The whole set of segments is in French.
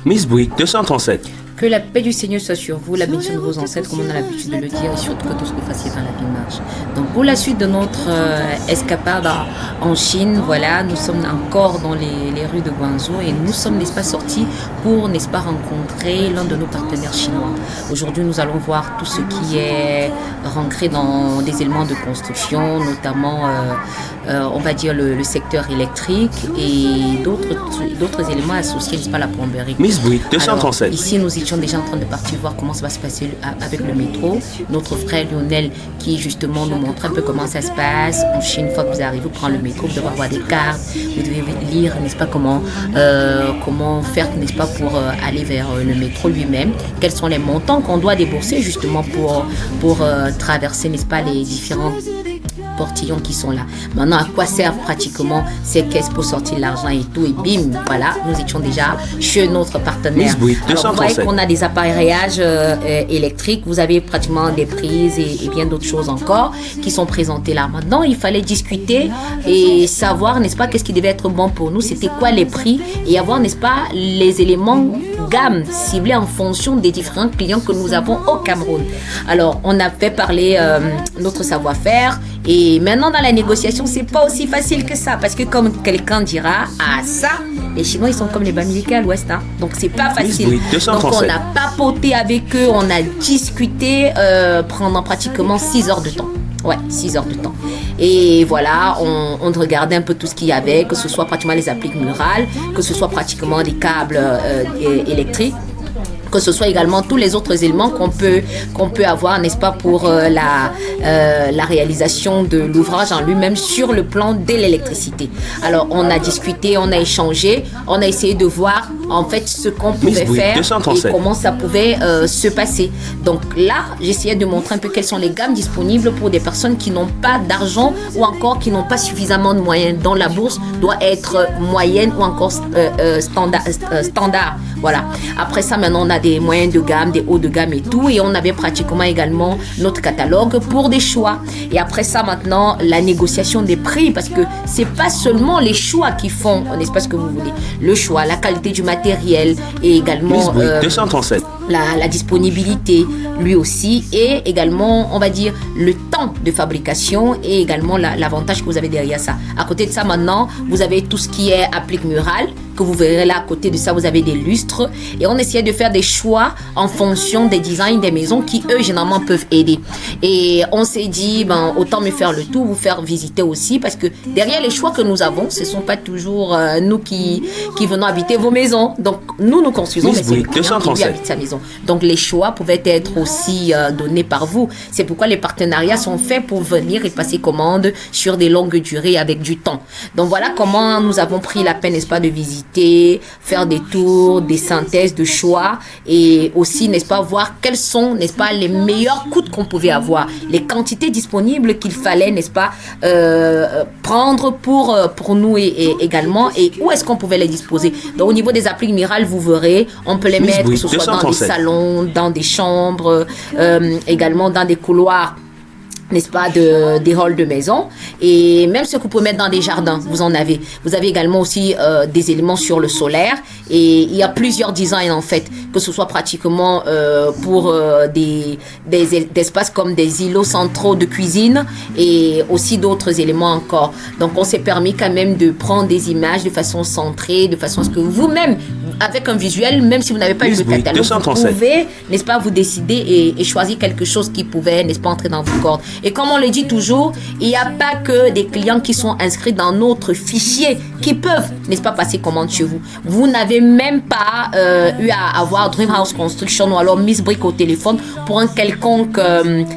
Miss Brick 237. Que la paix du Seigneur soit sur vous, la bénédiction de vos ancêtres, comme on a l'habitude de le dire, et surtout que tout ce que vous fassiez dans la vie marche. Donc pour la suite de notre escapade en Chine, voilà, nous sommes encore dans les rues de Guangzhou et nous sommes, n'est-ce pas, sortis pour, n'est-ce pas, rencontrer l'un de nos partenaires chinois. Aujourd'hui, nous allons voir tout ce qui est rentré dans des éléments de construction, notamment, on va dire, le secteur électrique et d'autres éléments associés, n'est-ce pas, à la plomberie. Miss Brick 237. Alors, ici, nous étions déjà en train de partir voir comment ça va se passer avec le métro. Notre frère Lionel qui justement nous montre un peu comment ça se passe en Chine. Une fois que vous arrivez, vous prenez le métro, vous devez avoir des cartes, vous devez lire, n'est-ce pas, comment faire, n'est-ce pas, pour aller vers le métro lui-même. Quels sont les montants qu'on doit débourser justement pour traverser, n'est-ce pas, les différents portillons qui sont là. Maintenant, à quoi servent pratiquement ces caisses pour sortir l'argent et tout, et bim, voilà, nous étions déjà chez notre partenaire. Alors, vous voyez qu'on a des appareillages électriques, vous avez pratiquement des prises et bien d'autres choses encore qui sont présentées là. Maintenant, il fallait discuter et savoir, n'est-ce pas, qu'est-ce qui devait être bon pour nous, c'était quoi les prix et avoir, n'est-ce pas, les éléments gamme ciblés en fonction des différents clients que nous avons au Cameroun. Alors, on a fait parler notre savoir-faire. Et maintenant, dans la négociation, c'est pas aussi facile que ça. Parce que comme quelqu'un dira, ah ça, les Chinois, ils sont comme les Bamileke à l'ouest. Hein. Donc, c'est pas facile. Donc, on a papoté avec eux, on a discuté pendant pratiquement 6 heures de temps. Ouais, 6 heures de temps. Et voilà, on regardait un peu tout ce qu'il y avait, que ce soit pratiquement les appliques murales, que ce soit pratiquement les câbles électriques, que ce soit également tous les autres éléments qu'on peut avoir, n'est-ce pas, pour la réalisation de l'ouvrage en lui-même sur le plan de l'électricité. Alors, on a discuté, on a échangé, on a essayé de voir en fait ce qu'on pouvait faire 237. Et comment ça pouvait se passer. Donc là, j'essayais de montrer un peu quelles sont les gammes disponibles pour des personnes qui n'ont pas d'argent ou encore qui n'ont pas suffisamment de moyens, dont la bourse doit être moyenne ou encore standard. Voilà. Après ça, maintenant, on a des moyens de gamme, des hauts de gamme et tout. Et on avait pratiquement également notre catalogue pour des choix. Et après ça, maintenant, la négociation des prix, parce que c'est pas seulement les choix qui font, n'est-ce pas, ce que vous voulez. Le choix, la qualité du matériel et également la disponibilité, lui aussi, et également, on va dire, le temps de fabrication et également l'avantage que vous avez derrière ça. À côté de ça, maintenant, vous avez tout ce qui est applique murale, que vous verrez là. À côté de ça, vous avez des lustres et on essayait de faire des choix en fonction des designs des maisons qui, eux, généralement peuvent aider. Et on s'est dit, autant me faire le tour, vous faire visiter aussi, parce que derrière les choix que nous avons, ce ne sont pas toujours nous qui venons habiter vos maisons. Donc, nous construisons, mais c'est le client qui lui habite sa maison. Donc, les choix pouvaient être aussi donnés par vous. C'est pourquoi les partenariats sont faits pour venir et passer commande sur des longues durées avec du temps. Donc, voilà comment nous avons pris la peine, n'est-ce pas, de visiter, faire des tours, des synthèses de choix et aussi, n'est-ce pas, voir quels sont, n'est-ce pas, les meilleurs coûts qu'on pouvait avoir, les quantités disponibles qu'il fallait, n'est-ce pas, prendre pour nous et également, et où est-ce qu'on pouvait les disposer. Donc, au niveau des appliques murales, vous verrez, on peut les mettre, que ce soit dans des salons, dans des chambres, également dans des couloirs, n'est-ce pas, des halls de maison, et même ce que vous pouvez mettre dans des jardins, vous en avez. Vous avez également aussi des éléments sur le solaire, et il y a plusieurs designs en fait, que ce soit pratiquement pour des espaces comme des îlots centraux de cuisine, et aussi d'autres éléments encore. Donc on s'est permis quand même de prendre des images de façon centrée, de façon à ce que vous-même, avec un visuel, même si vous n'avez pas eu le catalogue, vous pouvez, n'est-ce pas, vous décider et choisir quelque chose qui pouvait, n'est-ce pas, entrer dans vos cordes. Et comme on le dit toujours, il n'y a pas que des clients qui sont inscrits dans notre fichier qui peuvent, n'est-ce pas, passer commande chez vous. Vous n'avez même pas eu à avoir Dream House Construction ou alors Miss Brick au téléphone pour un quelconque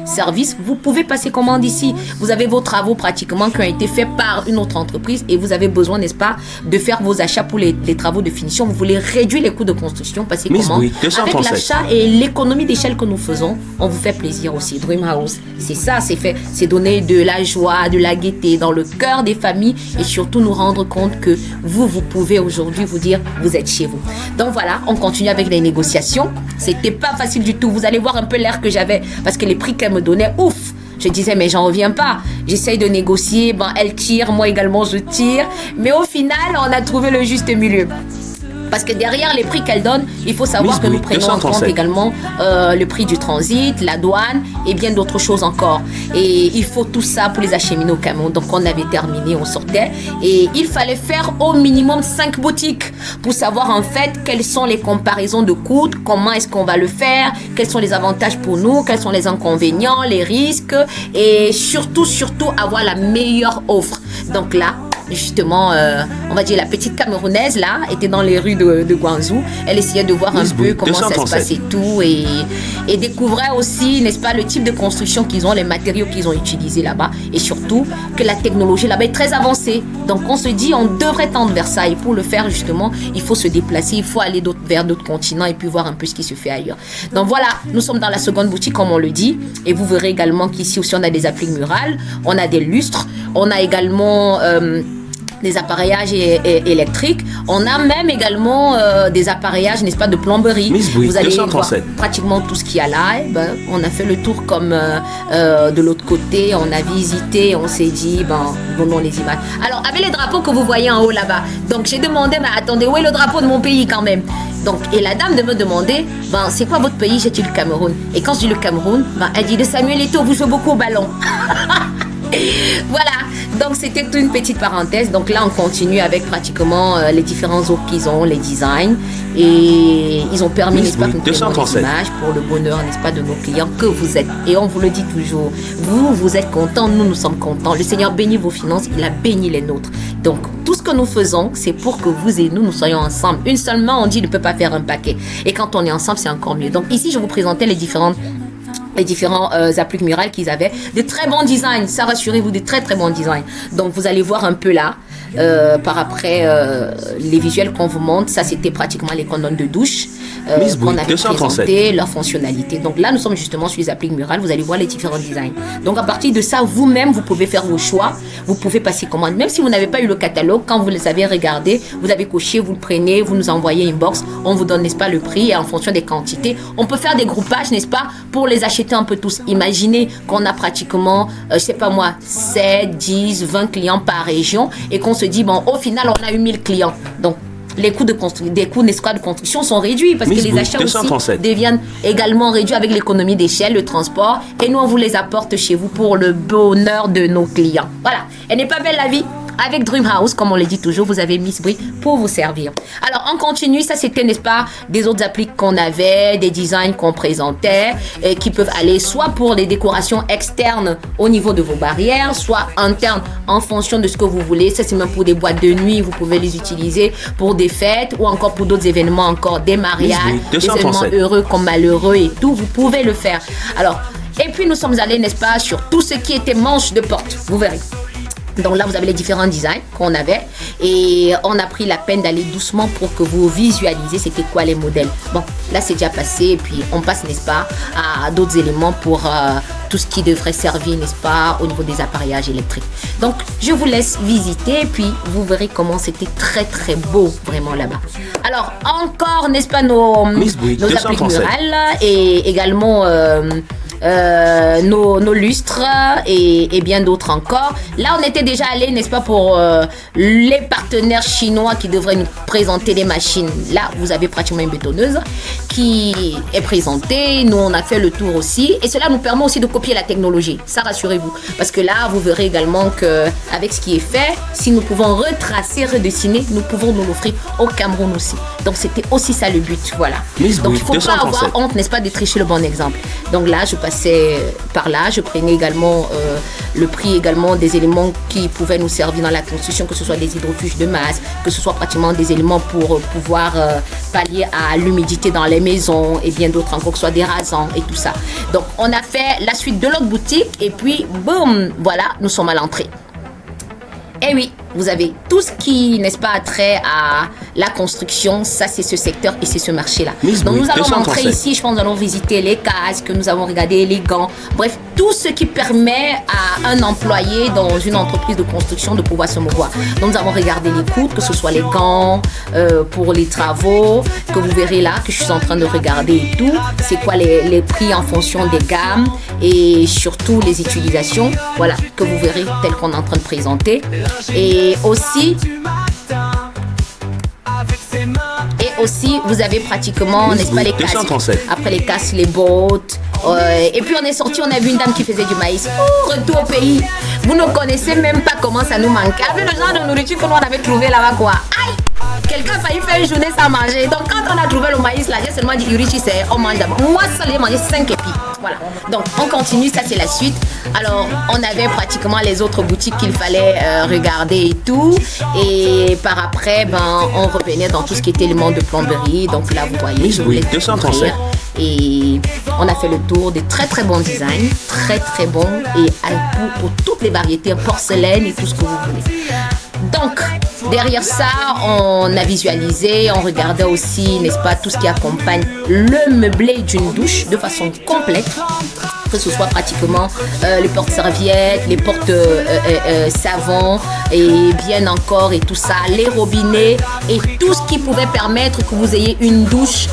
service. Vous pouvez passer commande ici. Vous avez vos travaux pratiquement qui ont été faits par une autre entreprise et vous avez besoin, n'est-ce pas, de faire vos achats pour les travaux de finition. Vous voulez réduire les coûts de construction, passer commande. Avec l'achat et l'économie d'échelle que nous faisons, on vous fait plaisir aussi. Dream House, c'est ça, c'est donner de la joie, de la gaieté dans le cœur des familles et surtout nous rendre compte que vous pouvez aujourd'hui vous dire vous êtes chez vous. Donc voilà, on continue avec les négociations. C'était pas facile du tout. Vous allez voir un peu l'air que j'avais parce que les prix qu'elle me donnait, ouf! Je disais, mais j'en reviens pas. J'essaye de négocier. Elle tire, moi également je tire. Mais au final, on a trouvé le juste milieu. Parce que derrière les prix qu'elle donne, il faut savoir que nous prenons en compte également le prix du transit, la douane et bien d'autres choses encore. Et il faut tout ça pour les acheminer au Cameroun. Donc on avait terminé, on sortait et il fallait faire au minimum 5 boutiques pour savoir en fait quelles sont les comparaisons de coûts, comment est-ce qu'on va le faire, quels sont les avantages pour nous, quels sont les inconvénients, les risques et surtout avoir la meilleure offre. Donc là, justement, on va dire la petite Camerounaise là était dans les rues de Guangzhou. Elle essayait de voir un peu comment ça se passait tout et découvrait aussi, n'est-ce pas, le type de construction qu'ils ont, les matériaux qu'ils ont utilisés là-bas et surtout que la technologie là-bas est très avancée. Donc on se dit on devrait tendre vers ça et pour le faire justement, il faut se déplacer, il faut aller vers d'autres continents et puis voir un peu ce qui se fait ailleurs. Donc voilà, nous sommes dans la seconde boutique comme on le dit et vous verrez également qu'ici aussi on a des appliques murales, on a des lustres, on a également des appareillages électriques. On a même également des appareillages, n'est-ce pas, de plomberie. Vous allez voir pratiquement tout ce qu'il y a là. Et ben, on a fait le tour comme de l'autre côté. On a visité, on s'est dit, donnons les images. Alors, avec les drapeaux que vous voyez en haut là-bas. Donc, j'ai demandé, mais attendez, où est le drapeau de mon pays quand même? Donc, et la dame de me demander, c'est quoi votre pays? J'ai dit le Cameroun. Et quand je dis le Cameroun, elle dit de Samuel Eto'o, vous jouez beaucoup au ballon. Voilà, donc c'était une petite parenthèse. Donc là on continue avec pratiquement les différents offres qu'ils ont, les designs et ils ont permis, n'est-ce pas, que nous prenions des images pour le bonheur, n'est-ce pas, de nos clients que vous êtes. Et on vous le dit toujours, vous êtes contents, nous sommes contents. Le Seigneur bénit vos finances, il a béni les nôtres. Donc tout ce que nous faisons, c'est pour que vous et nous soyons ensemble. Une seule main, on dit, ne peut pas faire un paquet. Et quand on est ensemble, c'est encore mieux. Donc ici, je vous présentais les différents appliques murales qu'ils avaient, de très bons designs, ça rassurez-vous, de très très bons designs. Donc vous allez voir un peu là, par après les visuels qu'on vous montre, ça c'était pratiquement les colonnes de douche qu'on avait présenté, leur fonctionnalité. Donc là nous sommes justement sur les appliques murales, vous allez voir les différents designs. Donc à partir de ça, vous-même vous pouvez faire vos choix, vous pouvez passer commande, même si vous n'avez pas eu le catalogue, quand vous les avez regardés, vous avez coché, vous le prenez, vous nous envoyez inbox, on vous donne, n'est-ce pas, le prix et en fonction des quantités, on peut faire des groupages, n'est-ce pas, pour les acheter un peu tous. Imaginez qu'on a pratiquement, je sais pas moi, 7, 10, 20 clients par région et qu'on se dit, au final, on a eu 1000 clients. Donc, les coûts de construction sont réduits parce que les achats aussi deviennent également réduits avec l'économie d'échelle, le transport et nous, on vous les apporte chez vous pour le bonheur de nos clients. Voilà. Elle n'est pas belle la vie? Avec Dream House, comme on le dit toujours, vous avez Miss Brie pour vous servir. Alors, on continue. Ça, c'était, n'est-ce pas, des autres appliques qu'on avait, des designs qu'on présentait, qui peuvent aller soit pour les décorations externes au niveau de vos barrières, soit internes en fonction de ce que vous voulez. Ça, c'est même pour des boîtes de nuit. Vous pouvez les utiliser pour des fêtes ou encore pour d'autres événements, encore des mariages, des événements heureux comme malheureux et tout. Vous pouvez le faire. Alors, et puis, nous sommes allés, n'est-ce pas, sur tout ce qui était manche de porte. Vous verrez. Donc là, vous avez les différents designs qu'on avait et on a pris la peine d'aller doucement pour que vous visualisez c'était quoi les modèles. Bon, là, c'est déjà passé et puis on passe, n'est-ce pas, à d'autres éléments pour tout ce qui devrait servir, n'est-ce pas, au niveau des appareillages électriques. Donc, je vous laisse visiter et puis vous verrez comment c'était très, très beau vraiment là-bas. Alors, encore, n'est-ce pas, nos appliques murales et également... nos lustres et bien d'autres encore. Là, on était déjà allé, n'est-ce pas, pour les partenaires chinois qui devraient nous présenter des machines. Là, vous avez pratiquement une bétonneuse qui est présentée. Nous, on a fait le tour aussi. Et cela nous permet aussi de copier la technologie. Ça, rassurez-vous. Parce que là, vous verrez également qu'avec ce qui est fait, si nous pouvons retracer, redessiner, nous pouvons nous l'offrir au Cameroun aussi. Donc, c'était aussi ça le but. Voilà. Donc, il ne faut pas avoir honte, n'est-ce pas, de tricher le bon exemple. Donc là, je passais par là, je prenais également le prix également des éléments qui pouvaient nous servir dans la construction, que ce soit des hydrofuges de masse, que ce soit pratiquement des éléments pour pouvoir pallier à l'humidité dans les maisons et bien d'autres encore, que ce soit des rasants et tout ça. Donc on a fait la suite de l'autre boutique et puis boum, voilà, nous sommes à l'entrée. Et oui, vous avez tout ce qui, n'est-ce pas, a trait à la construction. Ça, c'est ce secteur et c'est ce marché-là. Donc, nous allons entrer ici. Je pense que nous allons visiter les casques, nous avons regardé les gants. Bref, tout ce qui permet à un employé dans une entreprise de construction de pouvoir se mouvoir. Donc, nous avons regardé les coûts, que ce soit les gants pour les travaux, que vous verrez là, que je suis en train de regarder et tout. C'est quoi les prix en fonction des gammes et surtout les utilisations. Voilà, que vous verrez tel qu'on est en train de présenter. Et aussi, vous avez pratiquement, n'est-ce pas, les casques. 237. Après les casques, les bottes. Et puis on est sorti, on a vu une dame qui faisait du maïs. Oh, retour au pays. Vous ne connaissez même pas comment ça nous manquait. Avec le genre de nourriture que nous on avait trouvé là-bas, quoi. Aïe! Quelqu'un a failli faire une journée sans manger. Donc quand on a trouvé le maïs là, j'ai seulement dit Yurichi, c'est on mange d'abord. Moi seul j'ai mangé 5 épis. Voilà. Donc on continue, ça c'est la suite. Alors on avait pratiquement les autres boutiques qu'il fallait regarder et tout. Et par après, on revenait dans tout ce qui était le monde de plomberie. Donc là vous voyez, je vous laisse découvrir. Et on a fait le tour des très très bons designs, très très bons, et pour toutes les variétés, porcelaine et tout ce que vous voulez. Donc, derrière ça, on a visualisé, on regardait aussi, n'est-ce pas, tout ce qui accompagne le meublé d'une douche de façon complète. Que ce soit pratiquement les portes-serviettes, les portes-savons et bien encore et tout ça, les robinets et tout ce qui pouvait permettre que vous ayez une douche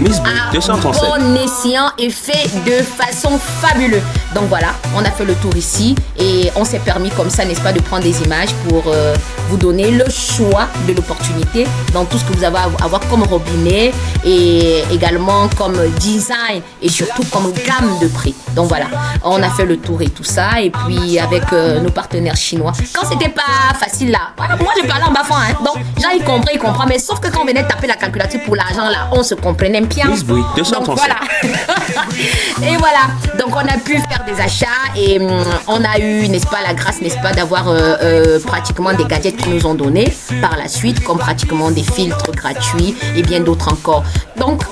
à bon escient et fait de façon fabuleuse. Donc voilà, on a fait le tour ici et on s'est permis comme ça, n'est-ce pas, de prendre des images pour vous donner le choix de l'opportunité dans tout ce que vous avez à avoir comme robinet et également comme design et surtout comme gamme de prix. Donc voilà, on a fait le tour et tout ça et puis avec nos partenaires chinois. Quand c'était pas facile là, moi je parlais en bafouin, hein, donc Jean il comprend, mais sauf que quand on venait taper la calculatrice pour l'argent là, on se comprenait bien. Donc voilà. Et voilà, donc on a pu faire des achats et on a eu, n'est-ce pas, la grâce, n'est-ce pas, d'avoir pratiquement des gadgets qu'ils nous ont donnés par la suite, comme pratiquement des filtres gratuits et bien d'autres encore. Donc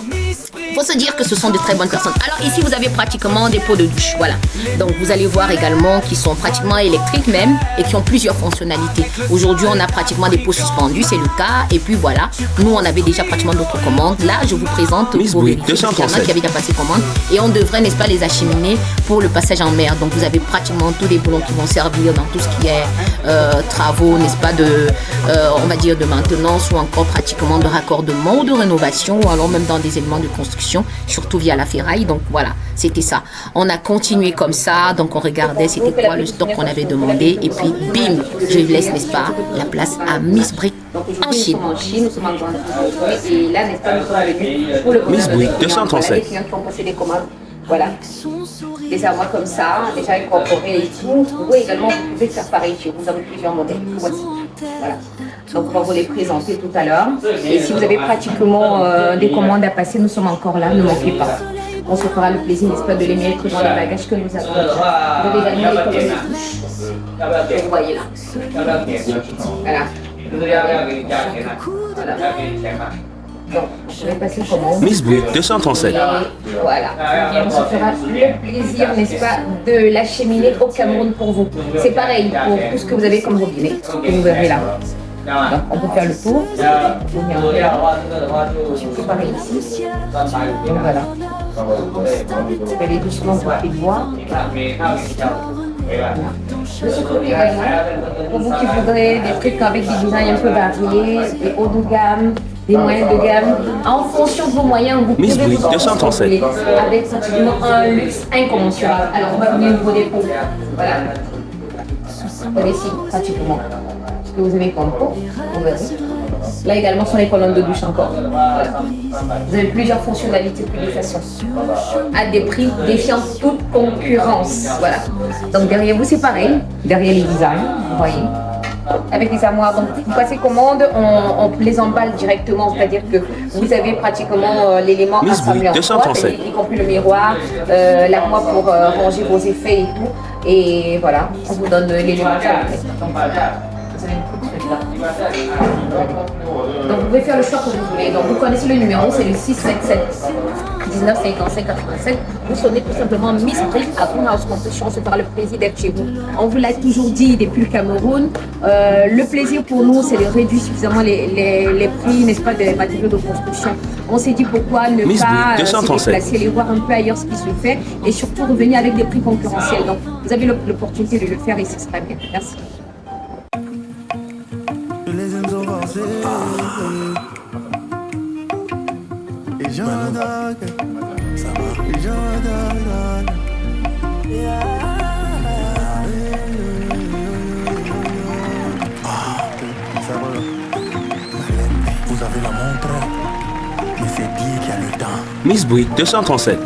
il faut se dire que ce sont de très bonnes personnes. Alors ici vous avez pratiquement des pots de douche, voilà. Donc vous allez voir également qu'ils sont pratiquement électriques même et qui ont plusieurs fonctionnalités. Aujourd'hui on a pratiquement des pots suspendus, c'est le cas. Et puis voilà, nous on avait déjà pratiquement d'autres commandes. Là je vous présente pour vérifier qui avait déjà passé commande. Et on devrait, n'est-ce pas, les acheminer pour le passage en mer. Donc vous avez pratiquement tous les boulons qui vont servir dans tout ce qui est travaux, n'est-ce pas, de on va dire de maintenance ou encore pratiquement de raccordement ou de rénovation ou alors même dans des éléments de construction, surtout via la ferraille. Donc voilà, c'était ça. On a continué comme ça, donc on regardait c'était quoi le stock qu'on avait demandé et puis bim, je laisse, n'est-ce pas, la place à Miss Brick en Chine. Nous sommes en grande et là, n'est-ce pas, nous sommes venus pour le Miss Brick 237. Voilà, des armoires comme ça, déjà incorporées et tout. Vous également, vous pouvez faire pareil chez vous, vous avez plusieurs modèles. Voici. Voilà. Donc on va vous les présenter tout à l'heure. Et si vous avez pratiquement des commandes à passer, nous sommes encore là, ne manquez pas. On se fera le plaisir, n'est-ce pas, de les mettre dans les bagages que nous avons. Vous avez également les commandes de touche. Vous voyez là. Voilà. Voilà. Donc, je vais passer commande. Miss Brick 237. Voilà. On se fera le plaisir, n'est-ce pas, de l'acheminer au Cameroun pour vous. C'est pareil pour tout ce que vous avez comme robinet, que vous verrez là. Donc, on peut faire le tour. Vous venez là. C'est pareil ici. Donc, voilà. Vous allez doucement voir les bois. Voilà. Le secours également, pour vous qui voudrez des trucs avec des designs un peu variés, des hauts de gamme, des moyens de gamme, en fonction de vos moyens, vous pouvez vous encourager avec pratiquement un luxe inconventionnel. Alors on va venir au niveau des pots. Voilà. Vous avez ici pratiquement ce que vous avez comme pot. Vous verrez. Là également sont les colonnes de douche encore. Voilà. Vous avez plusieurs fonctionnalités de toute façon. À des prix défiant toute concurrence. Voilà. Donc derrière vous c'est pareil. Derrière les designs, vous voyez. Avec les armoires, donc vous passez commande, on les emballe directement, c'est-à-dire que vous avez pratiquement l'élément assemblé en boîte, y compris le miroir, l'armoire pour ranger vos effets et tout. Et voilà, on vous donne l'élément complet. Vous avez une coupe là. Donc vous pouvez faire le choix que vous voulez. Donc vous connaissez le numéro, c'est le 677 19 55 87. Vous sonnez tout simplement Miss Brick à House Construction, on se fera le plaisir d'être chez vous. On vous l'a toujours dit depuis le Cameroun. Le plaisir pour nous, c'est de réduire suffisamment les prix, n'est-ce pas, des matériaux de construction. On s'est dit pourquoi ne pas se déplacer, aller voir un peu ailleurs ce qui se fait et surtout revenir avec des prix concurrentiels. Donc vous avez l'opportunité de le faire et ce sera bien. Merci. Vous avez la montre. Miss Brie 237.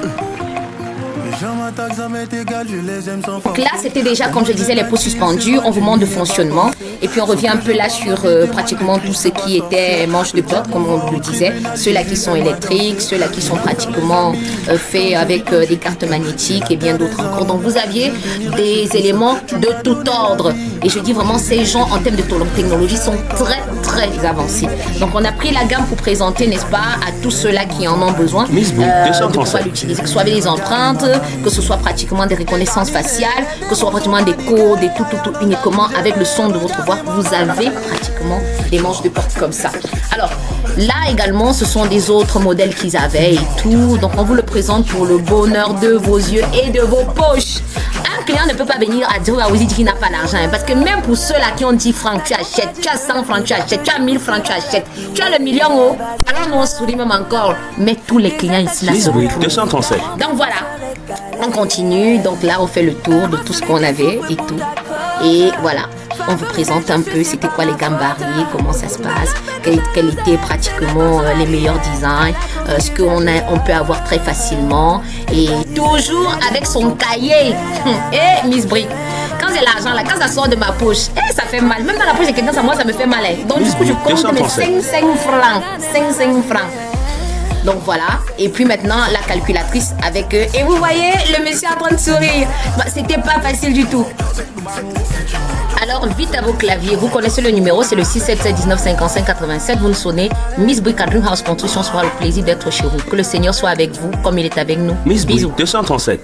Donc là, c'était déjà, comme je disais, les pots suspendus. On vous montre le fonctionnement. Et puis, on revient un peu là sur pratiquement tout ce qui était manches de porte, comme on le disait. Ceux-là qui sont électriques, ceux-là qui sont pratiquement faits avec des cartes magnétiques et bien d'autres encore. Donc, vous aviez des éléments de tout ordre. Et je dis vraiment, ces gens, en termes de technologie, sont très, très avancés. Donc, on a pris la gamme pour présenter, n'est-ce pas, à tous ceux-là qui en ont besoin de pouvoir l'utiliser. Que ce soit avec des empreintes, que ce soit pratiquement des reconnaissances faciales, que ce soit pratiquement des codes et tout uniquement avec le son de votre voix, vous avez pratiquement des manches de porte comme ça. Alors là également, ce sont des autres modèles qu'ils avaient et tout. Donc on vous le présente pour le bonheur de vos yeux et de vos poches. Un client ne peut pas venir à dire à Wizzy qu'il n'a pas d'argent, parce que même pour ceux-là qui ont 10 francs, tu achètes, tu as 100 francs, tu achètes, tu as 1000 francs, tu achètes, tu as le million, oh. Alors nous on sourit même encore, mais tous les clients ici là se retrouvent. 237. Donc voilà. On continue, donc là on fait le tour de tout ce qu'on avait et tout. Et voilà, on vous présente un peu c'était quoi les gammes variées, comment ça se passe, quels étaient pratiquement les meilleurs designs, ce qu'on peut avoir très facilement. Et toujours avec son cahier. Et Miss Brie, quand j'ai l'argent là, quand ça sort de ma poche, ça fait mal. Même dans la poche de quelqu'un, moi ça me fait mal. Donc du coup je compte mes 5 francs. 5 francs. Donc voilà, et puis maintenant la calculatrice avec eux. Et vous voyez le monsieur en train de sourire. C'était pas facile du tout. Alors vite à vos claviers, vous connaissez le numéro, c'est le 677 19 55 87. Vous nous sonnez. Miss Brie Dream House Construction sera le plaisir d'être chez vous. Que le Seigneur soit avec vous comme il est avec nous. Miss Brie Bisous. 237.